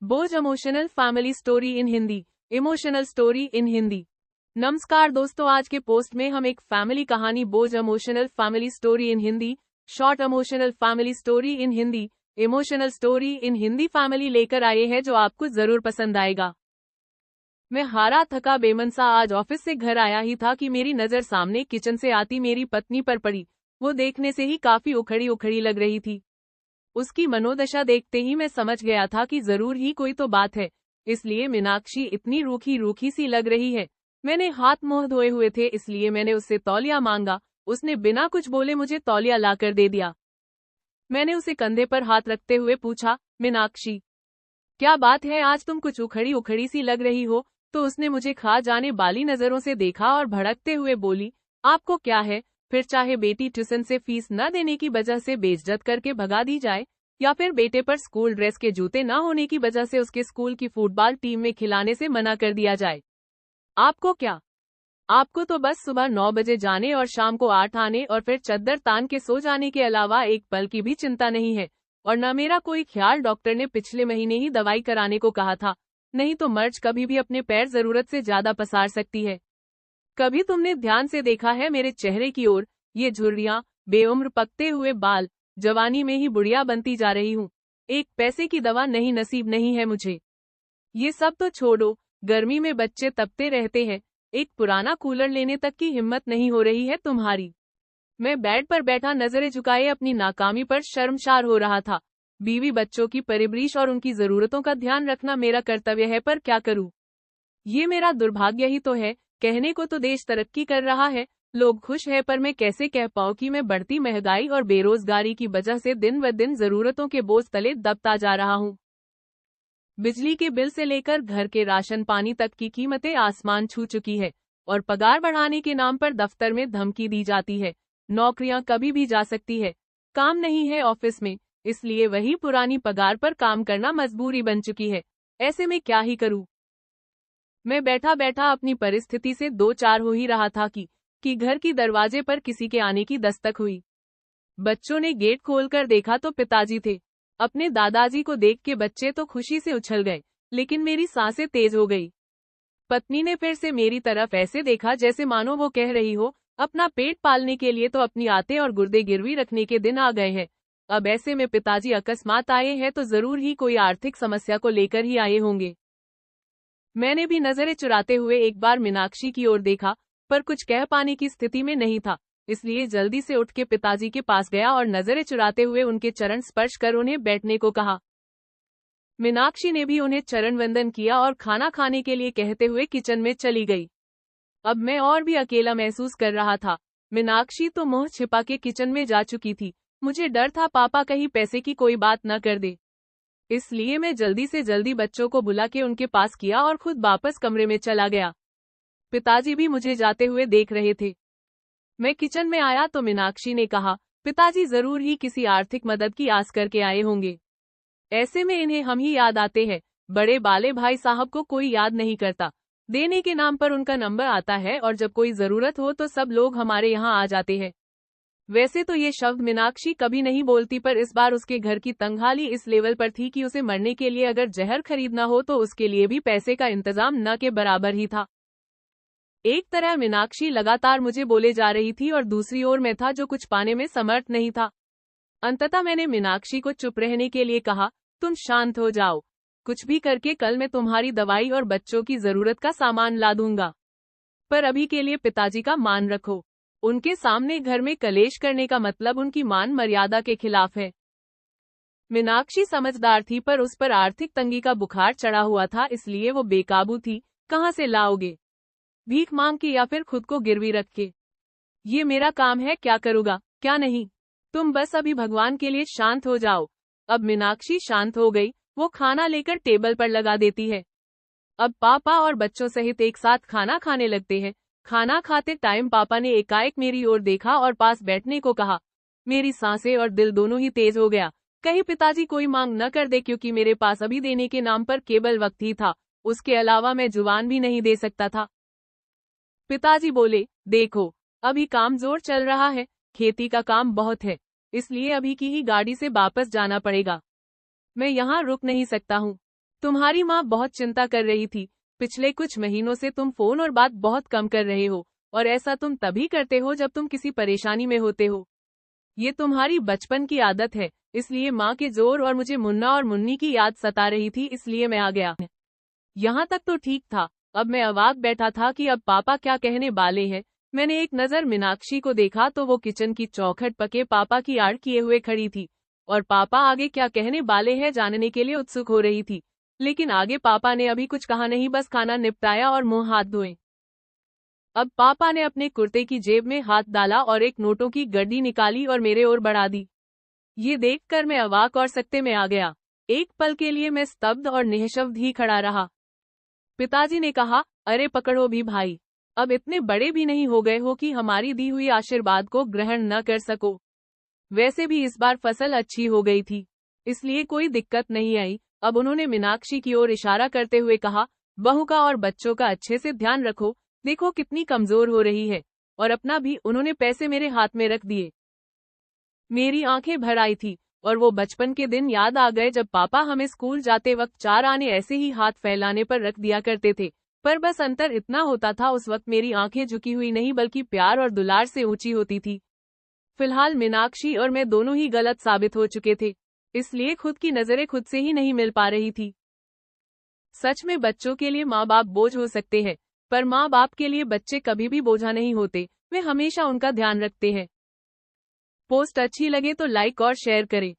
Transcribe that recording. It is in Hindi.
बोझ emotional family story in Hindi. Emotional story in Hindi. नमस्कार दोस्तों, आज के पोस्ट में हम एक फैमिली कहानी बोझ emotional family story in Hindi, short emotional family story in Hindi, emotional story in Hindi family लेकर आए हैं जो आपको जरूर पसंद आएगा। मैं हारा थका बेमनसा आज ऑफिस से घर आया ही था कि मेरी नजर सामने किचन से आती मेरी पत्नी पर पड़ी। वो देखने से ही काफी उखड़ी उखड़ी लग रही थी। उसकी मनोदशा देखते ही मैं समझ गया था कि जरूर ही कोई तो बात है, इसलिए मीनाक्षी इतनी रूखी रूखी सी लग रही है। मैंने हाथ मुंह धोए हुए थे, इसलिए मैंने उससे तौलिया मांगा। उसने बिना कुछ बोले मुझे तौलिया लाकर दे दिया। मैंने उसे कंधे पर हाथ रखते हुए पूछा, मीनाक्षी क्या बात है, आज तुम कुछ उखड़ी उखड़ी सी लग रही हो। तो उसने मुझे खा जाने वाली नजरों से देखा और भड़कते हुए बोली, आपको क्या है, फिर चाहे बेटी ट्यूशन से फीस न देने की वजह से बेइज्जत करके भगा दी जाए, या फिर बेटे पर स्कूल ड्रेस के जूते न होने की वजह से उसके स्कूल की फुटबॉल टीम में खिलाने से मना कर दिया जाए। आपको क्या? आपको तो बस सुबह 9 बजे जाने और शाम को 8 आने और फिर चद्दर तान के सो जाने के अलावा एक पल की भी चिंता नहीं है। और न मेरा कोई ख्याल, डॉक्टर ने पिछले महीने ही दवाई कराने को कहा था, नहीं तो मर्ज कभी भी अपने पैर जरूरत से ज्यादा पसार सकती है। कभी तुमने ध्यान से देखा है मेरे चेहरे की ओर? ये झुर्रियां, बेउम्र पकते हुए बाल, जवानी में ही बुढ़िया बनती जा रही हूँ। एक पैसे की दवा नहीं नसीब नहीं है मुझे। ये सब तो छोड़ो, गर्मी में बच्चे तपते रहते हैं, एक पुराना कूलर लेने तक की हिम्मत नहीं हो रही है तुम्हारी। मैं बेड पर बैठा नजरें झुकाए अपनी नाकामी पर शर्मसार हो रहा था। बीवी बच्चों की परवरिश और उनकी जरूरतों का ध्यान रखना मेरा कर्तव्य है, पर क्या करूं? ये मेरा दुर्भाग्य ही तो है। कहने को तो देश तरक्की कर रहा है, लोग खुश हैं, पर मैं कैसे कह पाऊं कि मैं बढ़ती महंगाई और बेरोजगारी की वजह से दिन ब दिन जरूरतों के बोझ तले दबता जा रहा हूं। बिजली के बिल से लेकर घर के राशन पानी तक की कीमतें आसमान छू चुकी है, और पगार बढ़ाने के नाम पर दफ्तर में धमकी दी जाती है। नौकरियां कभी भी जा सकती है, काम नहीं है ऑफिस में, इसलिए वही पुरानी पगार पर काम करना मजबूरी बन चुकी है। ऐसे में क्या ही करूं? मैं बैठा बैठा अपनी परिस्थिति से दो चार हो ही रहा था कि घर की दरवाजे पर किसी के आने की दस्तक हुई। बच्चों ने गेट खोलकर देखा तो पिताजी थे। अपने दादाजी को देख के बच्चे तो खुशी से उछल गए, लेकिन मेरी सांसें तेज हो गई। पत्नी ने फिर से मेरी तरफ ऐसे देखा जैसे मानो वो कह रही हो, अपना पेट पालने के लिए तो अपनी आते और गुर्दे गिरवी रखने के दिन आ गए हैं। अब ऐसे में पिताजी अकस्मात आए हैं तो जरूर ही कोई आर्थिक समस्या को लेकर ही आए होंगे। मैंने भी नजरें चुराते हुए एक बार मीनाक्षी की ओर देखा, पर कुछ कह पाने की स्थिति में नहीं था, इसलिए जल्दी से उठ के पिताजी के पास गया और नजरें चुराते हुए उनके चरण स्पर्श कर उन्हें बैठने को कहा। मीनाक्षी ने भी उन्हें चरण वंदन किया और खाना खाने के लिए कहते हुए किचन में चली गई। अब मैं और भी अकेला महसूस कर रहा था। मीनाक्षी तो मुंह छिपा के किचन में जा चुकी थी। मुझे डर था पापा कहीं पैसे की कोई बात न कर दे, इसलिए मैं जल्दी से जल्दी बच्चों को बुला के उनके पास किया और खुद वापस कमरे में चला गया। पिताजी भी मुझे जाते हुए देख रहे थे। मैं किचन में आया तो मीनाक्षी ने कहा, पिताजी जरूर ही किसी आर्थिक मदद की आस करके आए होंगे। ऐसे में इन्हें हम ही याद आते हैं, बड़े बाले भाई साहब को कोई याद नहीं करता। देने के नाम पर उनका नंबर आता है और जब कोई जरूरत हो तो सब लोग हमारे यहाँ आ जाते हैं। वैसे तो ये शब्द मीनाक्षी कभी नहीं बोलती, पर इस बार उसके घर की तंगहाली इस लेवल पर थी कि उसे मरने के लिए अगर जहर खरीदना हो तो उसके लिए भी पैसे का इंतजाम न के बराबर ही था। एक तरह मीनाक्षी लगातार मुझे बोले जा रही थी और दूसरी ओर मैं था जो कुछ पाने में समर्थ नहीं था। अंततः मैंने मीनाक्षी को चुप रहने के लिए कहा, तुम शांत हो जाओ, कुछ भी करके कल मैं तुम्हारी दवाई और बच्चों की जरूरत का सामान ला दूंगा, पर अभी के लिए पिताजी का मान रखो। उनके सामने घर में कलेश करने का मतलब उनकी मान मर्यादा के खिलाफ है। मीनाक्षी समझदार थी, पर उस पर आर्थिक तंगी का बुखार चढ़ा हुआ था, इसलिए वो बेकाबू थी। कहाँ से लाओगे? भीख मांग के या फिर खुद को गिरवी रख के? ये मेरा काम है, क्या करूँगा क्या नहीं। तुम बस अभी भगवान के लिए शांत हो जाओ। अब मीनाक्षी शांत हो गई। वो खाना लेकर टेबल पर लगा देती है। अब पापा और बच्चों सहित एक साथ खाना खाने लगते हैं। खाना खाते टाइम पापा ने एकाएक मेरी ओर देखा और पास बैठने को कहा। मेरी सांसें और दिल दोनों ही तेज हो गया। कहीं पिताजी कोई मांग न कर दे, क्योंकि मेरे पास अभी देने के नाम पर केवल वक्त ही था, उसके अलावा मैं जुबान भी नहीं दे सकता था। पिताजी बोले, देखो अभी काम जोर चल रहा है, खेती का काम बहुत है, इसलिए अभी की ही गाड़ी से वापस जाना पड़ेगा। मैं यहाँ रुक नहीं सकता हूँ। तुम्हारी माँ बहुत चिंता कर रही थी। पिछले कुछ महीनों से तुम फोन और बात बहुत कम कर रहे हो, और ऐसा तुम तभी करते हो जब तुम किसी परेशानी में होते हो। ये तुम्हारी बचपन की आदत है, इसलिए माँ के जोर और मुझे मुन्ना और मुन्नी की याद सता रही थी, इसलिए मैं आ गया। यहाँ तक तो ठीक था। अब मैं अवाक बैठा था कि अब पापा क्या कहने वाले हैं। मैंने एक नज़र मीनाक्षी को देखा तो वो किचन की चौखट पके पापा की आड़ किए हुए खड़ी थी, और पापा आगे क्या कहने वाले हैं जानने के लिए उत्सुक हो रही थी। लेकिन आगे पापा ने अभी कुछ कहा नहीं, बस खाना निपटाया और मुंह हाथ धोए। अब पापा ने अपने कुर्ते की जेब में हाथ डाला और एक नोटों की गड्डी निकाली और मेरे ओर बढ़ा दी। ये देखकर मैं अवाक और सकते में आ गया। एक पल के लिए मैं स्तब्ध और निःशब्द ही खड़ा रहा। पिताजी ने कहा, अरे पकड़ो भी भाई, अब इतने बड़े भी नहीं हो गए हो कि हमारी दी हुई आशीर्वाद को ग्रहण न कर सको। वैसे भी इस बार फसल अच्छी हो गई थी, इसलिए कोई दिक्कत नहीं आई। अब उन्होंने मीनाक्षी की ओर इशारा करते हुए कहा, बहू का और बच्चों का अच्छे से ध्यान रखो, देखो कितनी कमजोर हो रही है, और अपना भी। उन्होंने पैसे मेरे हाथ में रख दिए। मेरी आंखें भर आई थी, और वो बचपन के दिन याद आ गए जब पापा हमें स्कूल जाते वक्त 4 आने ऐसे ही हाथ फैलाने पर रख दिया करते थे। पर बस अंतर इतना होता था, उस वक्त मेरी आंखें झुकी हुई नहीं बल्कि प्यार और दुलार से ऊंची होती थी। फिलहाल मीनाक्षी और मैं दोनों ही गलत साबित हो चुके थे, इसलिए खुद की नजरें खुद से ही नहीं मिल पा रही थी। सच में बच्चों के लिए माँ बाप बोझ हो सकते हैं, पर माँ बाप के लिए बच्चे कभी भी बोझा नहीं होते, वे हमेशा उनका ध्यान रखते हैं। पोस्ट अच्छी लगे तो लाइक और शेयर करें।